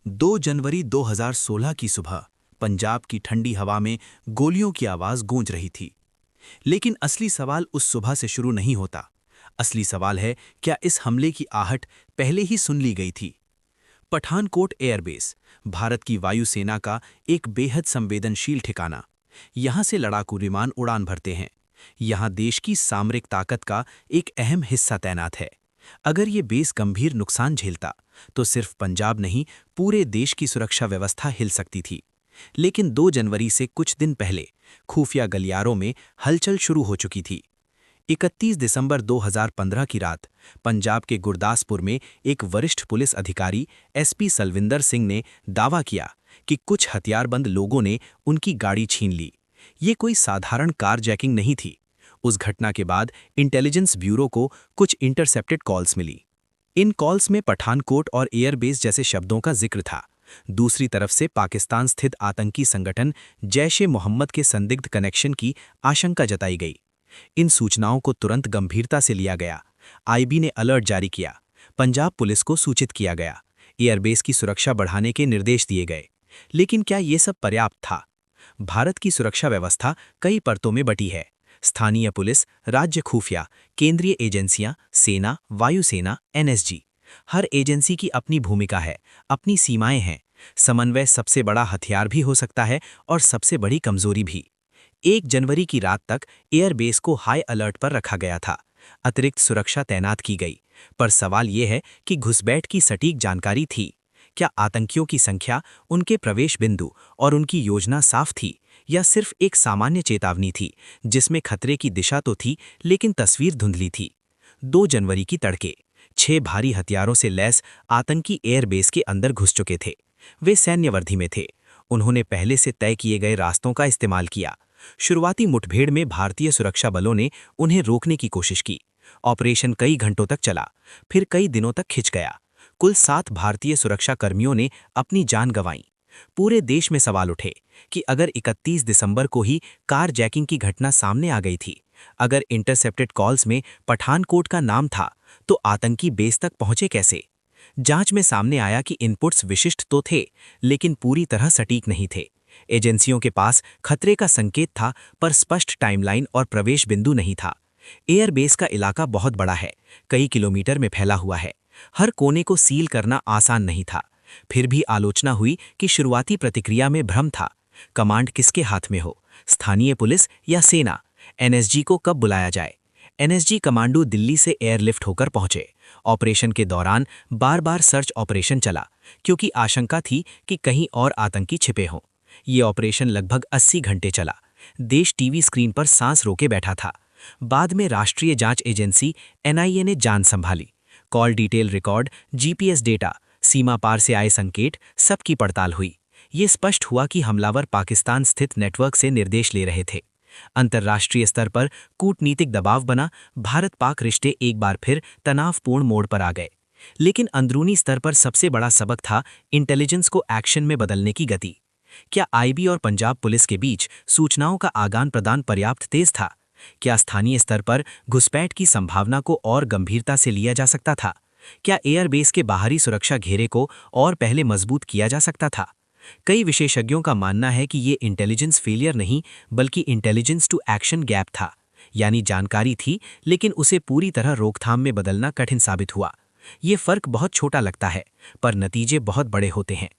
2 जनवरी 2016 की सुबह पंजाब की ठंडी हवा में गोलियों की आवाज गूंज रही थी। लेकिन असली सवाल उस सुबह से शुरू नहीं होता। असली सवाल है, क्या इस हमले की आहट पहले ही सुन ली गई थी? पठानकोट एयरबेस, भारत की वायुसेना का एक बेहद संवेदनशील ठिकाना। यहां से लड़ाकू विमान उड़ान भरते हैं। यहां देश की सामरिक ताकत का एक अहम हिस्सा तैनात है। अगर ये बेस गंभीर नुकसान झेलता, तो सिर्फ पंजाब नहीं, पूरे देश की सुरक्षा व्यवस्था हिल सकती थी। लेकिन 2 जनवरी से कुछ दिन पहले खुफिया गलियारों में हलचल शुरू हो चुकी थी। 31 दिसंबर 2015 की रात पंजाब के गुरदासपुर में एक वरिष्ठ पुलिस अधिकारी एसपी सलविंदर सिंह ने दावा किया कि कुछ हथियारबंद लोगों ने उनकी गाड़ी छीन ली। ये कोई साधारण कारजैकिंग नहीं थी। उस घटना के बाद इंटेलिजेंस ब्यूरो को कुछ इंटरसेप्टेड कॉल्स मिली। इन कॉल्स में पठानकोट और एयरबेस जैसे शब्दों का जिक्र था। दूसरी तरफ से पाकिस्तान स्थित आतंकी संगठन जैश-ए-मोहम्मद के संदिग्ध कनेक्शन की आशंका जताई गई। इन सूचनाओं को तुरंत गंभीरता से लिया गया। आईबी ने अलर्ट जारी किया। पंजाब पुलिस को सूचित किया गया। एयरबेस की सुरक्षा बढ़ाने के निर्देश दिए गए। लेकिन क्या ये सब पर्याप्त था? भारत की सुरक्षा व्यवस्था कई परतों में बटी है। स्थानीय पुलिस, राज्य खुफिया, केंद्रीय एजेंसियां, सेना, वायुसेना, एनएसजी। हर एजेंसी की अपनी भूमिका है, अपनी सीमाएं हैं। समन्वय सबसे बड़ा हथियार भी हो सकता है और सबसे बड़ी कमजोरी भी। 1 जनवरी की रात तक एयरबेस को हाई अलर्ट पर रखा गया था। अतिरिक्त सुरक्षा तैनात की गई। पर सवाल यह है कि घुसपैठ की सटीक जानकारी थी। क्या आतंकियों की संख्या, उनके प्रवेश बिंदु और उनकी योजना साफ थी, या सिर्फ एक सामान्य चेतावनी थी जिसमें खतरे की दिशा तो थी लेकिन तस्वीर धुंधली थी? 2 जनवरी की तड़के 6 भारी हथियारों से लैस आतंकी एयरबेस के अंदर घुस चुके थे। वे सैन्य वर्दी में थे। उन्होंने पहले से तय किए गए रास्तों का इस्तेमाल किया। शुरुआती मुठभेड़ में भारतीय सुरक्षा बलों ने उन्हें रोकने की कोशिश की। ऑपरेशन कई घंटों तक चला, फिर कई दिनों तक खिंच गया। कुल 7 भारतीय सुरक्षा कर्मियों ने अपनी जान गंवाई। पूरे देश में सवाल उठे कि अगर 31 दिसंबर को ही कार जैकिंग की घटना सामने आ गई थी, अगर इंटरसेप्टेड कॉल्स में पठानकोट का नाम था, तो आतंकी बेस तक पहुंचे कैसे? जांच में सामने आया कि इनपुट्स विशिष्ट तो थे, लेकिन पूरी तरह सटीक नहीं थे। एजेंसियों के पास खतरे का संकेत था, पर स्पष्ट टाइमलाइन और प्रवेश बिंदु नहीं था। एयरबेस का इलाका बहुत बड़ा है, कई किलोमीटर में फैला हुआ है। हर कोने को सील करना आसान नहीं था। फिर भी आलोचना हुई कि शुरुआती प्रतिक्रिया में भ्रम था। कमांड किसके हाथ में हो, स्थानीय पुलिस या सेना? एनएसजी को कब बुलाया जाए? एनएसजी कमांडो दिल्ली से एयरलिफ्ट होकर पहुंचे। ऑपरेशन के दौरान बार बार सर्च ऑपरेशन चला, क्योंकि आशंका थी कि कहीं और आतंकी छिपे हों। ये ऑपरेशन लगभग 80 घंटे चला। देश टीवी स्क्रीन पर सांस रोके बैठा था। बाद में राष्ट्रीय जांच एजेंसी एनआईए ने जान संभाली। Call detail record, GPS data, सीमा पार से आए संकेत, सबकी पड़ताल हुई। ये स्पष्ट हुआ कि हमलावर पाकिस्तान स्थित नेटवर्क से निर्देश ले रहे थे। अंतर्राष्ट्रीय स्तर पर कूटनीतिक दबाव बना। भारत-पाक रिश्ते एक बार फिर तनावपूर्ण मोड़ पर आ गए। लेकिन अंदरूनी स्तर पर सबसे बड़ा सबक था इंटेलिजेंस को एक्शन में बदलने की गति। क्या आईबी और पंजाब पुलिस के बीच सूचनाओं का आदान प्रदान पर्याप्त तेज था? क्या स्थानीय स्तर पर घुसपैठ की संभावना को और गंभीरता से लिया जा सकता था? क्या एयरबेस के बाहरी सुरक्षा घेरे को और पहले मजबूत किया जा सकता था? कई विशेषज्ञों का मानना है कि ये इंटेलिजेंस फेलियर नहीं, बल्कि इंटेलिजेंस टू एक्शन गैप था। यानी जानकारी थी, लेकिन उसे पूरी तरह रोकथाम में बदलना कठिन साबित हुआ। ये फर्क बहुत छोटा लगता है, पर नतीजे बहुत बड़े होते हैं।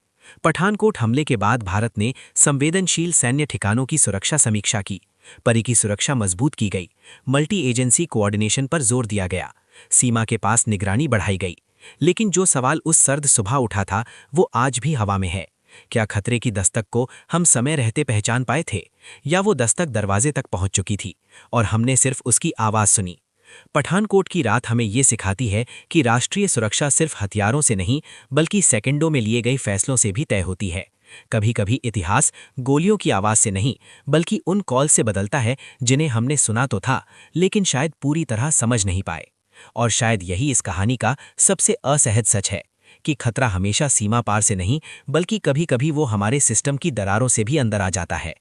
पठानकोट हमले के बाद भारत ने संवेदनशील सैन्य ठिकानों की सुरक्षा समीक्षा की। परी की सुरक्षा मजबूत की गई। मल्टी एजेंसी कोऑर्डिनेशन पर जोर दिया गया। सीमा के पास निगरानी बढ़ाई गई। लेकिन जो सवाल उस सर्द सुबह उठा था, वो आज भी हवा में है। क्या खतरे की दस्तक को हम समय रहते पहचान पाए थे, या वो दस्तक दरवाजे तक पहुंच चुकी थी और हमने सिर्फ उसकी आवाज सुनी? पठानकोट की रात हमें ये सिखाती है कि राष्ट्रीय सुरक्षा सिर्फ हथियारों से नहीं, बल्कि सेकंडों में लिए गए फैसलों से भी तय होती है। कभी-कभी इतिहास गोलियों की आवाज से नहीं, बल्कि उन कॉल से बदलता है जिन्हें हमने सुना तो था, लेकिन शायद पूरी तरह समझ नहीं पाए। और शायद यही इस कहानी का सबसे असहज सच है कि खतरा हमेशा सीमा पार से नहीं, बल्कि कभी-कभी वो हमारे सिस्टम की दरारों से भी अंदर आ जाता है।